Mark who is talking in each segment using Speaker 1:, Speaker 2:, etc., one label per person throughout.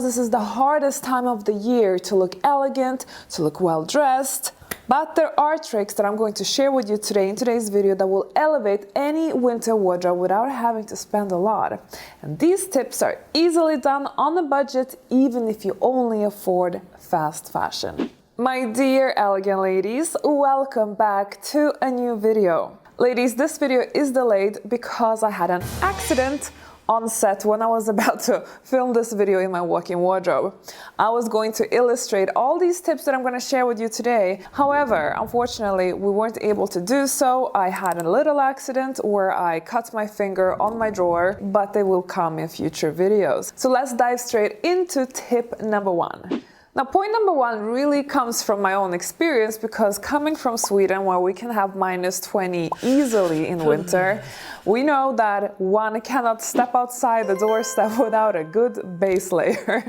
Speaker 1: This is the hardest time of the year to look elegant, to look well dressed. But there are tricks that I'm going to share with you today in today's video that will elevate any winter wardrobe without having to spend a lot. And these tips are easily done on a budget, even if you only afford fast fashion. My dear elegant ladies, welcome back to a new video. Ladies, this video is delayed because I had an accident on set when I was about to film this video in my walk-in wardrobe. I was going to illustrate all these tips that I'm going to share with you today. However, unfortunately, we weren't able to do so. I had a little accident where I cut my finger on my drawer, but they will come in future videos. So let's dive straight into tip number one. Now, point number one really comes from my own experience because coming from Sweden, where we can have -20 easily in winter, we know that one cannot step outside the doorstep without a good base layer.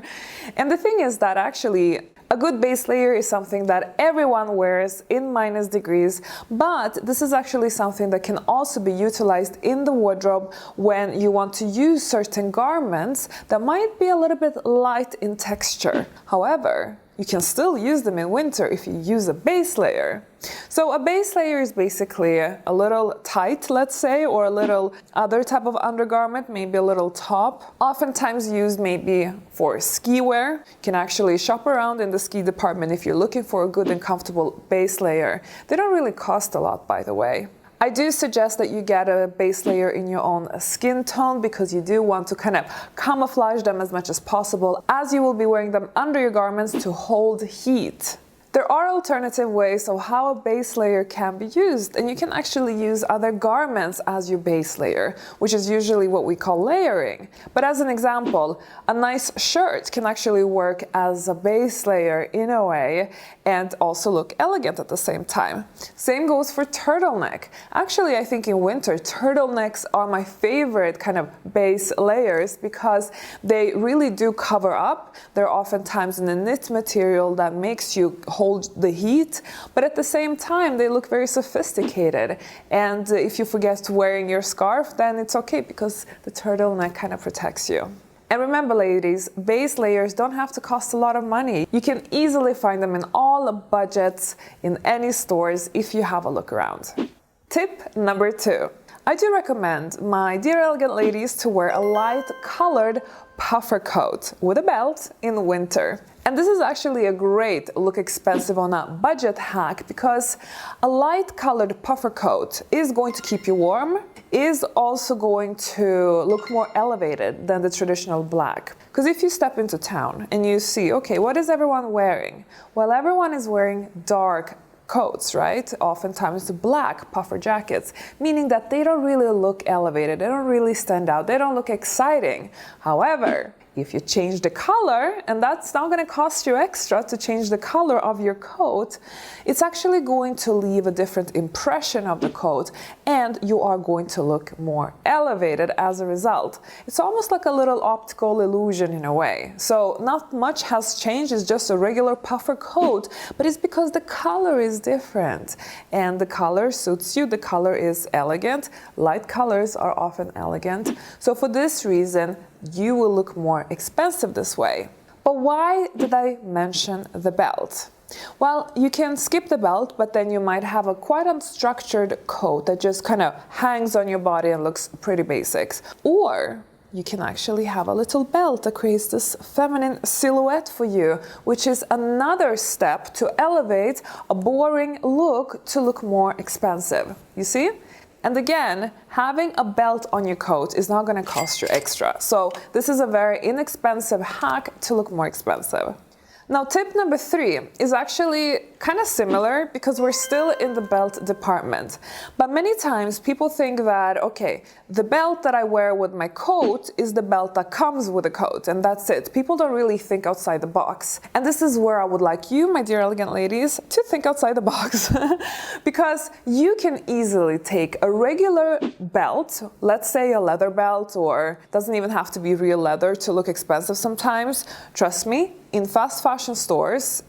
Speaker 1: And the thing is that actually, a good base layer is something that everyone wears in -degrees, but this is actually something that can also be utilized in the wardrobe when you want to use certain garments that might be a little bit light in texture. However, you can still use them in winter if you use a base layer. So a base layer is basically a little tight, let's say, or a little other type of undergarment, maybe a little top, oftentimes used maybe for ski wear. You can actually shop around in the ski department if you're looking for a good and comfortable base layer. They don't really cost a lot, by the way. I do suggest that you get a base layer in your own skin tone because you do want to kind of camouflage them as much as possible, as you will be wearing them under your garments to hold heat. There are alternative ways of how a base layer can be used, and you can actually use other garments as your base layer, which is usually what we call layering. But as an example, a nice shirt can actually work as a base layer in a way and also look elegant at the same time. Same goes for turtleneck. Actually, I think in winter, turtlenecks are my favorite kind of base layers because they really do cover up. They're oftentimes in a knit material that makes you hold the heat, but at the same time they look very sophisticated. And if you forget wearing your scarf, then it's okay because the turtleneck kind of protects you. And remember, ladies, base layers don't have to cost a lot of money. You can easily find them in all budgets in any stores if you have a look around. Tip number two. I do recommend my dear elegant ladies to wear a light colored puffer coat with a belt in winter. And this is actually a great look expensive on a budget hack because a light colored puffer coat is going to keep you warm, is also going to look more elevated than the traditional black. Because if you step into town and you see, okay, what is everyone wearing? Well, everyone is wearing dark coats, right? Oftentimes black puffer jackets, meaning that they don't really look elevated, they don't really stand out, they don't look exciting. However, if you change the color, and that's not going to cost you extra to change the color of your coat, it's actually going to leave a different impression of the coat and you are going to look more elevated as a result. It's almost like a little optical illusion in a way. So not much has changed, it's just a regular puffer coat, but it's because the color is different and the color suits you, the color is elegant. Light colors are often elegant. So for this reason, you will look more expensive this way. But why did I mention the belt? Well, you can skip the belt, but then you might have a quite unstructured coat that just kind of hangs on your body and looks pretty basic. Or you can actually have a little belt that creates this feminine silhouette for you, which is another step to elevate a boring look to look more expensive. You see? And again, having a belt on your coat is not going to cost you extra. So this is a very inexpensive hack to look more expensive. Now, tip number three is actually kind of similar because we're still in the belt department. But many times people think that, okay, the belt that I wear with my coat is the belt that comes with the coat, and that's it. People don't really think outside the box. And this is where I would like you, my dear elegant ladies, to think outside the box. Because you can easily take a regular belt, let's say a leather belt, or doesn't even have to be real leather to look expensive sometimes. Trust me, in fast fashion stores,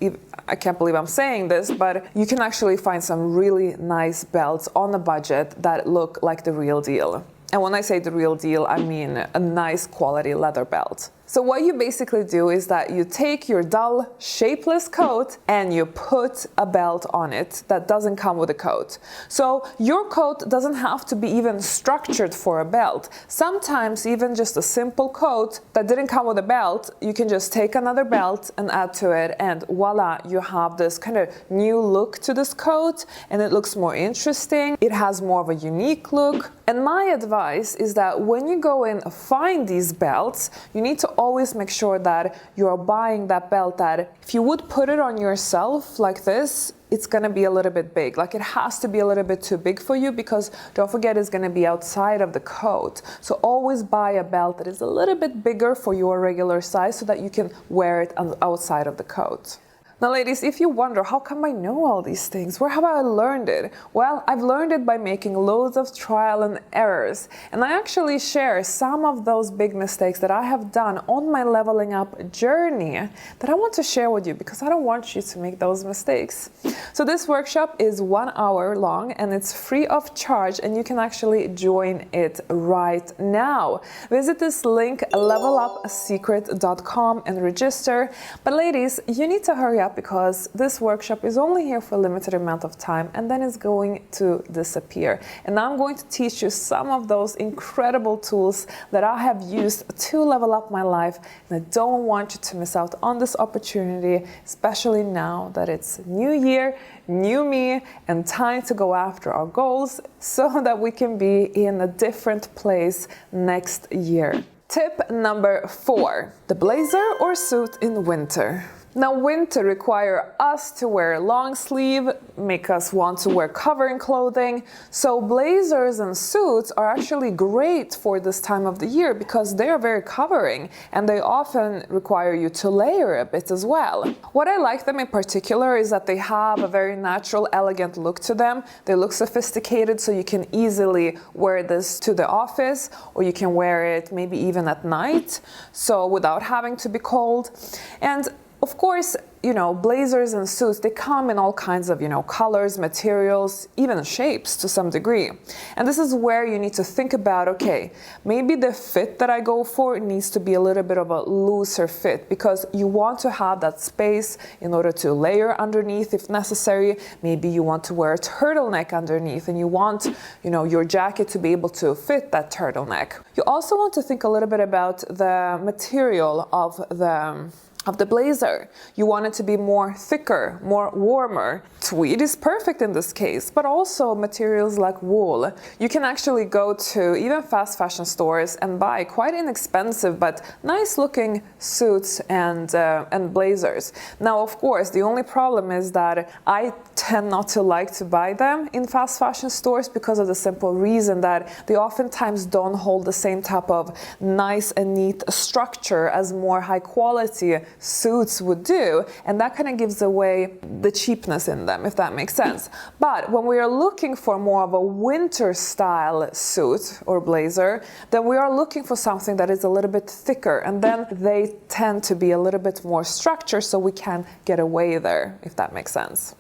Speaker 1: I can't believe I'm saying this, but you can actually find some really nice belts on a budget that look like the real deal. And when I say the real deal, I mean a nice quality leather belt. So what you basically do is that you take your dull, shapeless coat and you put a belt on it that doesn't come with a coat. So your coat doesn't have to be even structured for a belt. Sometimes even just a simple coat that didn't come with a belt, you can just take another belt and add to it, and voila, you have this kind of new look to this coat, and it looks more interesting. It has more of a unique look. And my advice is that when you go and find these belts, you need to always make sure that you're buying that belt that if you would put it on yourself like this, it's going to be a little bit big. Like, it has to be a little bit too big for you, because don't forget, it's going to be outside of the coat. So always buy a belt that is a little bit bigger for your regular size so that you can wear it outside of the coat. Now, ladies, if you wonder, how come I know all these things? Where have I learned it? Well, I've learned it by making loads of trial and errors. And I actually share some of those big mistakes that I have done on my leveling up journey that I want to share with you, because I don't want you to make those mistakes. So this workshop is 1 hour long and it's free of charge, and you can actually join it right now. Visit this link, levelupsecret.com, and register. But ladies, you need to hurry up, because this workshop is only here for a limited amount of time and then it's going to disappear. And I'm going to teach you some of those incredible tools that I have used to level up my life, and I don't want you to miss out on this opportunity, especially now that it's new year, new me, and time to go after our goals so that we can be in a different place next year. Tip number 4, the blazer or suit in winter. Now, winter require us to wear long sleeve, make us want to wear covering clothing. So blazers and suits are actually great for this time of the year because they are very covering, and they often require you to layer a bit as well. What I like them in particular is that they have a very natural, elegant look to them. They look sophisticated, so you can easily wear this to the office, or you can wear it maybe even at night, so without having to be cold. And of course, blazers and suits, they come in all kinds of, colors, materials, even shapes to some degree. And this is where you need to think about, okay, maybe the fit that I go for needs to be a little bit of a looser fit, because you want to have that space in order to layer underneath if necessary. Maybe you want to wear a turtleneck underneath, and you want, your jacket to be able to fit that turtleneck. You also want to think a little bit about the material of the blazer. You want it to be more thicker, more warmer. Tweed is perfect in this case, but also materials like wool. You can actually go to even fast fashion stores and buy quite inexpensive but nice looking suits and blazers. Now, of course, the only problem is that I tend not to like to buy them in fast fashion stores because of the simple reason that they oftentimes don't hold the same type of nice and neat structure as more high quality suits would do, and that kind of gives away the cheapness in them, if that makes sense. But when we are looking for more of a winter style suit or blazer, then we are looking for something that is a little bit thicker, and then they tend to be a little bit more structured, so we can get away there, if that makes sense.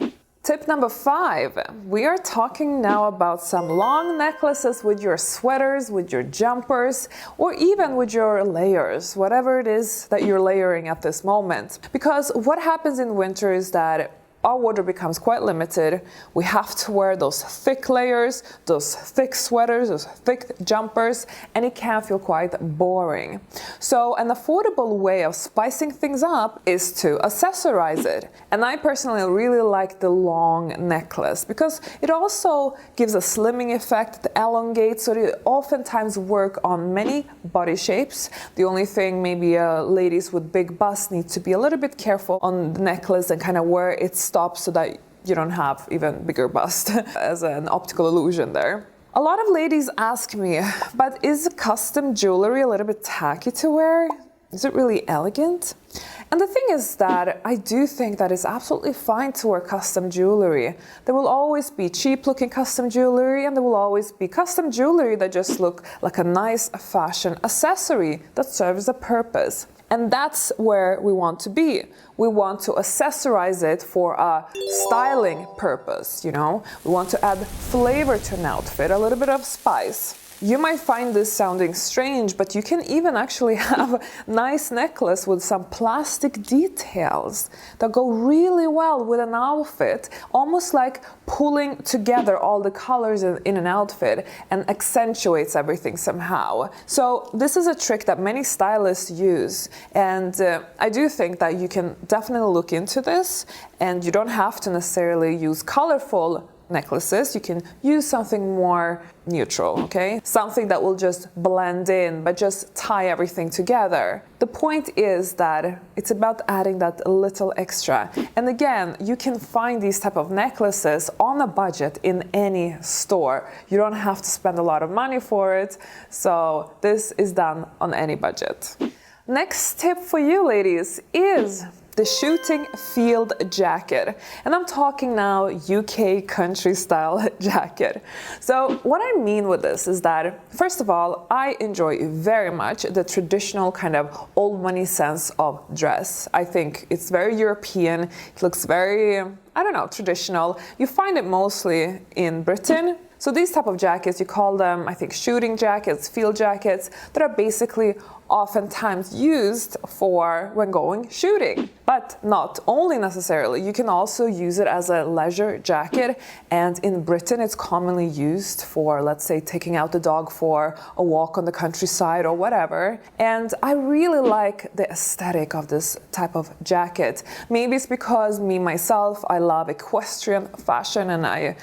Speaker 1: Tip number 5, we are talking now about some long necklaces with your sweaters, with your jumpers, or even with your layers, whatever it is that you're layering at this moment. Because what happens in winter is that our wardrobe becomes quite limited. We have to wear those thick layers, those thick sweaters, those thick jumpers, and it can feel quite boring. So an affordable way of spicing things up is to accessorize it. And I personally really like the long necklace because it also gives a slimming effect, it elongates, so it oftentimes work on many body shapes. The only thing, maybe ladies with big busts need to be a little bit careful on the necklace and kind of where it's stop so that you don't have even bigger bust as an optical illusion there. A lot of ladies ask me, but is custom jewelry a little bit tacky to wear? Is it really elegant? And the thing is that I do think that it's absolutely fine to wear custom jewelry. There will always be cheap looking custom jewelry, and there will always be custom jewelry that just look like a nice fashion accessory that serves a purpose. And that's where we want to be. We want to accessorize it for a styling purpose, We want to add flavor to an outfit, a little bit of spice. You might find this sounding strange, but you can even actually have a nice necklace with some plastic details that go really well with an outfit, almost like pulling together all the colors in an outfit and accentuates everything somehow. So this is a trick that many stylists use, and I do think that you can definitely look into this, and you don't have to necessarily use colorful necklaces. You can use something more neutral, okay? Something that will just blend in, but just tie everything together. The point is that it's about adding that little extra. And again, you can find these type of necklaces on a budget in any store. You don't have to spend a lot of money for it. So this is done on any budget. Next tip for you ladies is the shooting field jacket. And I'm talking now UK country style jacket. So what I mean with this is that, first of all, I enjoy very much the traditional kind of old money sense of dress. I think it's very European. It looks very, I don't know, traditional. You find it mostly in Britain. So these type of jackets, you call them, I think, shooting jackets, field jackets, that are basically oftentimes used for when going shooting. But not only necessarily, you can also use it as a leisure jacket, and in Britain it's commonly used for, let's say, taking out the dog for a walk on the countryside or whatever. And I really like the aesthetic of this type of jacket. Maybe it's because me myself, I love equestrian fashion, and I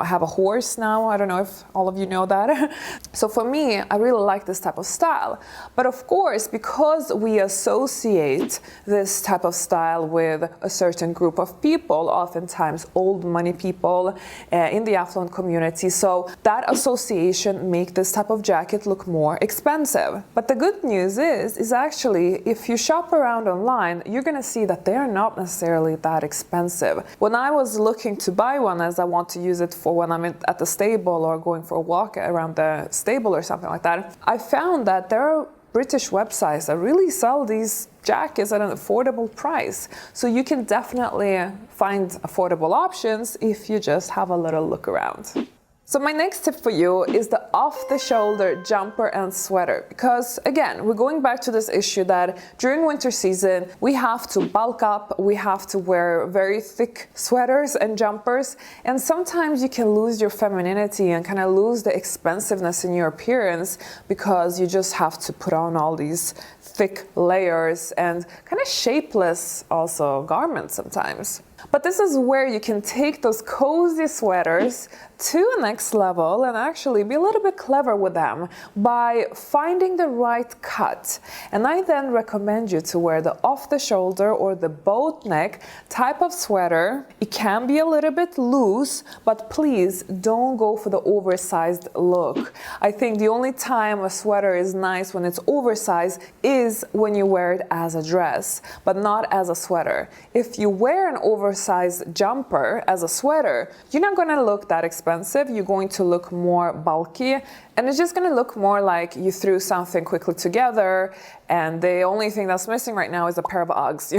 Speaker 1: have a horse now. I don't know if all of you know that. So for me, I really like this type of style. But of course, because we associate this type of style with a certain group of people, oftentimes old money people in the affluent community, so that association makes this type of jacket look more expensive. But the good news is actually, if you shop around online, you're gonna see that they're not necessarily that expensive. When I was looking to buy one, as I want to use it for when I'm at the stable or going for a walk around the stable or something like that, I found that there are British websites that really sell these jackets at an affordable price. So you can definitely find affordable options if you just have a little look around. So my next tip for you is the off-the-shoulder jumper and sweater, because again, we're going back to this issue that during winter season, we have to bulk up, we have to wear very thick sweaters and jumpers, and sometimes you can lose your femininity and kind of lose the expensiveness in your appearance because you just have to put on all these thick layers and kind of shapeless also garments sometimes. But this is where you can take those cozy sweaters to the next level and actually be a little bit clever with them by finding the right cut. And I then recommend you to wear the off-the-shoulder or the boat neck type of sweater. It can be a little bit loose, but please don't go for the oversized look. I think the only time a sweater is nice when it's oversized is when you wear it as a dress, but not as a sweater. If you wear an oversized jumper as a sweater, you're not going to look that expensive. You're going to look more bulky, and it's just going to look more like you threw something quickly together, and the only thing that's missing right now is a pair of Uggs,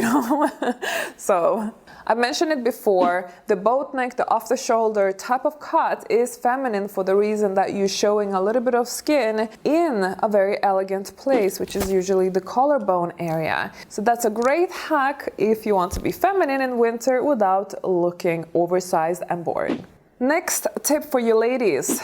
Speaker 1: So I mentioned it before, the boat neck, the off-the-shoulder type of cut is feminine for the reason that you're showing a little bit of skin in a very elegant place, which is usually the collarbone area. So that's a great hack if you want to be feminine in winter without looking oversized and boring. Next tip for you ladies,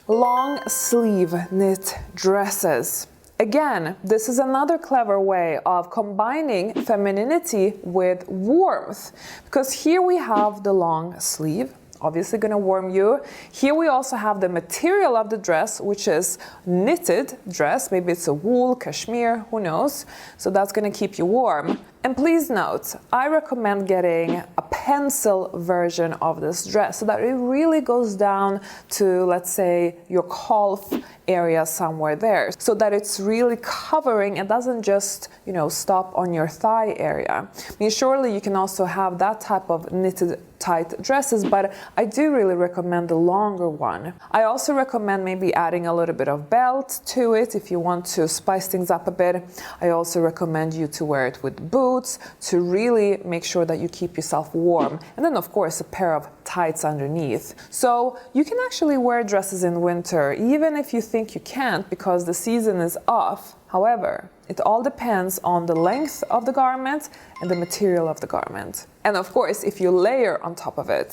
Speaker 1: long sleeve knit dresses. Again, this is another clever way of combining femininity with warmth, because here we have the long sleeve, obviously going to warm you. Here we also have the material of the dress, which is knitted dress. Maybe it's a wool, cashmere, who knows. So that's going to keep you warm. And please note, I recommend getting a pencil version of this dress so that it really goes down to, let's say, your calf area somewhere there, so that it's really covering and doesn't just, stop on your thigh area. I mean, surely you can also have that type of knitted tight dresses, but I do really recommend the longer one. I also recommend maybe adding a little bit of belt to it if you want to spice things up a bit. I also recommend you to wear it with boots boots to really make sure that you keep yourself warm. And then of course a pair of tights underneath. So you can actually wear dresses in winter even if you think you can't because the season is off. However, it all depends on the length of the garment and the material of the garment. And of course, if you layer on top of it.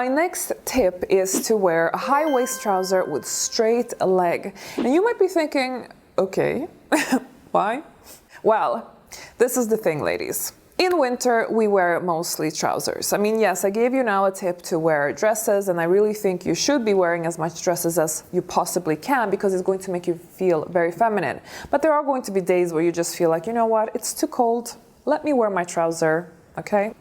Speaker 1: My next tip is to wear a high waist trouser with straight leg. And you might be thinking, okay, why? Well, this is the thing, ladies. In winter, we wear mostly trousers. I mean, yes, I gave you now a tip to wear dresses, and I really think you should be wearing as much dresses as you possibly can because it's going to make you feel very feminine. But there are going to be days where you just feel like, you know what, it's too cold, let me wear my trouser, okay?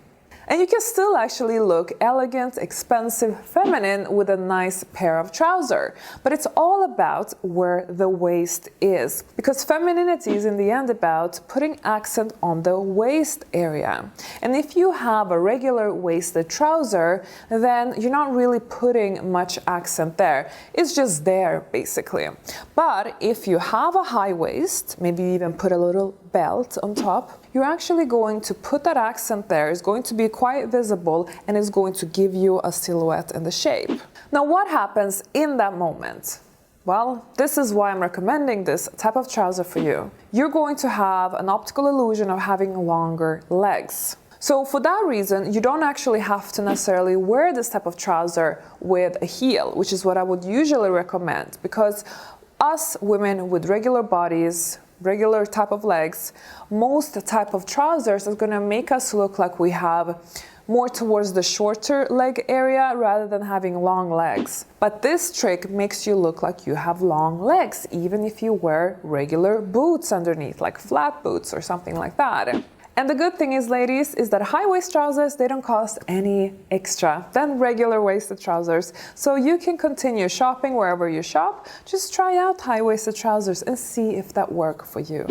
Speaker 1: And you can still actually look elegant, expensive, feminine with a nice pair of trousers. But it's all about where the waist is. Because femininity is in the end about putting accent on the waist area. And if you have a regular waisted trouser, then you're not really putting much accent there. It's just there, basically. But if you have a high waist, maybe you even put a little belt on top, you're actually going to put that accent there. It's going to be quite visible and it's going to give you a silhouette and the shape. Now, what happens in that moment? Well, this is why I'm recommending this type of trouser for you. You're going to have an optical illusion of having longer legs. So for that reason, you don't actually have to necessarily wear this type of trouser with a heel, which is what I would usually recommend, because us women with regular bodies, regular type of legs, most type of trousers is going to make us look like we have more towards the shorter leg area rather than having long legs. But this trick makes you look like you have long legs, even if you wear regular boots underneath, like flat boots or something like that. And the good thing is, ladies, is that high waist trousers, they don't cost any extra than regular waisted trousers. So you can continue shopping wherever you shop. Just try out high waisted trousers and see if that works for you.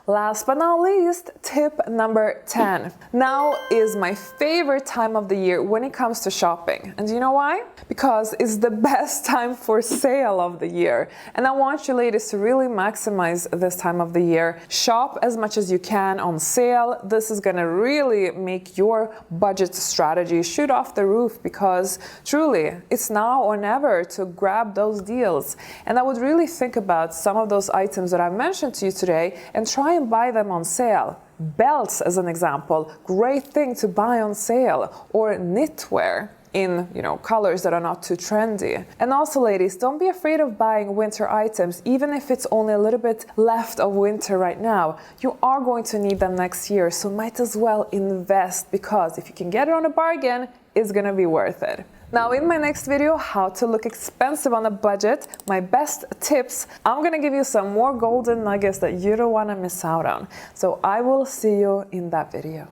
Speaker 1: Last but not least, tip number 10. Now is my favorite time of the year when it comes to shopping. And do you know why? Because it's the best time for sale of the year. And I want you ladies to really maximize this time of the year. Shop as much as you can on sale. This is gonna really make your budget strategy shoot off the roof because truly, it's now or never to grab those deals. And I would really think about some of those items that I mentioned to you today and try and buy them on sale. Belts, as an example, great thing to buy on sale, or knitwear in, colors that are not too trendy. And also, ladies, don't be afraid of buying winter items, even if it's only a little bit left of winter right now. You are going to need them next year, so might as well invest, because if you can get it on a bargain, it's gonna be worth it. Now, in my next video, how to look expensive on a budget, my best tips, I'm gonna give you some more golden nuggets that you don't wanna miss out on. So I will see you in that video.